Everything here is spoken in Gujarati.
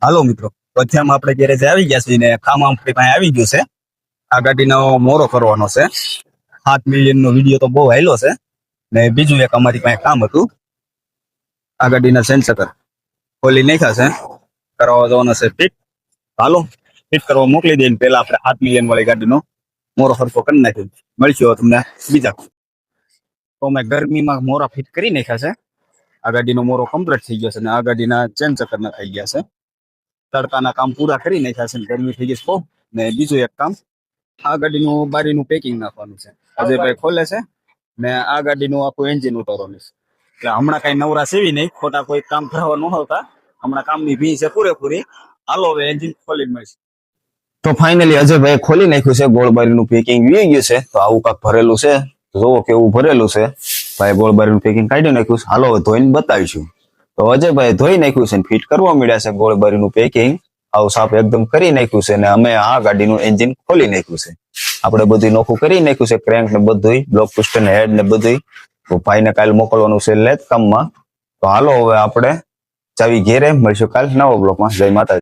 હાલો મિત્રો, તો અત્યારમાં આપણે ગેરેજ આવી ગયા છીએ ને કામ આપણી પાસે આવી ગયું છે. આ ગાડીનો મોરો કરવાનો છે. 7 મિલિયન નો વિડીયો તો બહુ હાલ્યો છે. ને બીજું એક અમારી પાસે કામ હતું. આ ગાડીના સેન્સર ખોલી નાખ્યા છે, કરવા જવાનો છે ફિટ. હાલો ફિટ કરવા મોકલી દઈને પેલા આપણે 7 મિલિયન વાળી ગાડીનો મોરો સરખો કરી નાખ્યો. મળશું તમને બીજા. તો મેં ગરમીમાં મોરા ફિટ કરી નાખ્યા છે. આ ગાડીનો મોરો કમ્પ્લીટ થઈ ગયો છે ને આ ગાડીના ચેન ચક્કર ના થઈ ગયા છે. તડકાના કામ પૂરા કરી નાખ્યા છે. ગરમી થઈ ગઈ છે બહુ. ને બીજું એક કામ, આ ગાડીનું બારીનું પેકિંગ નાખવાનું છે. અજયભાઈ ખોલે છે ને આ ગાડીનું આખું એન્જિન ઉતારવાનું છે. એટલે હમણાં કઈ નવરા સેવી નહીં, ખોટા કોઈ કામ કરવા ન હોતા. હમણાં કામની ભી છે પૂરેપૂરી. હાલો હવે એન્જિન ખોલીને મળશે. તો ફાઇનલી અજયભાઈ ખોલી નાખ્યું છે. ગોળબારીનું પેકિંગ વી ગયું છે. તો આવું કાંક ભરેલું છે, જોવો કેવું ભરેલું છે. ભાઈ ગોળબારીનું પેકિંગ કાઢી નાખ્યું છે. હાલો ધોઈને બતાવીશું. તો અજયભાઈ ધોઈ નાખ્યું છે, ફિટ કરવા મળ્યા છે. ગોળબારીનું પેકિંગ આવું સાફ એકદમ કરી નાખ્યું છે. ને અમે આ ગાડીનું એન્જિન ખોલી નાખ્યું છે. આપણે બધું નોખું કરી નાખ્યું છે. ક્રેન્ક ને બધું, બ્લોક પિસ્ટન હેડ ને બધું. તો ભાઈને કાલે મોકલવાનું છે લેત કામમાં. તો હાલો હવે આપણે ચાવી ઘેરે મળશું કાલ નવા બ્લોકમાં. જય માતાજી.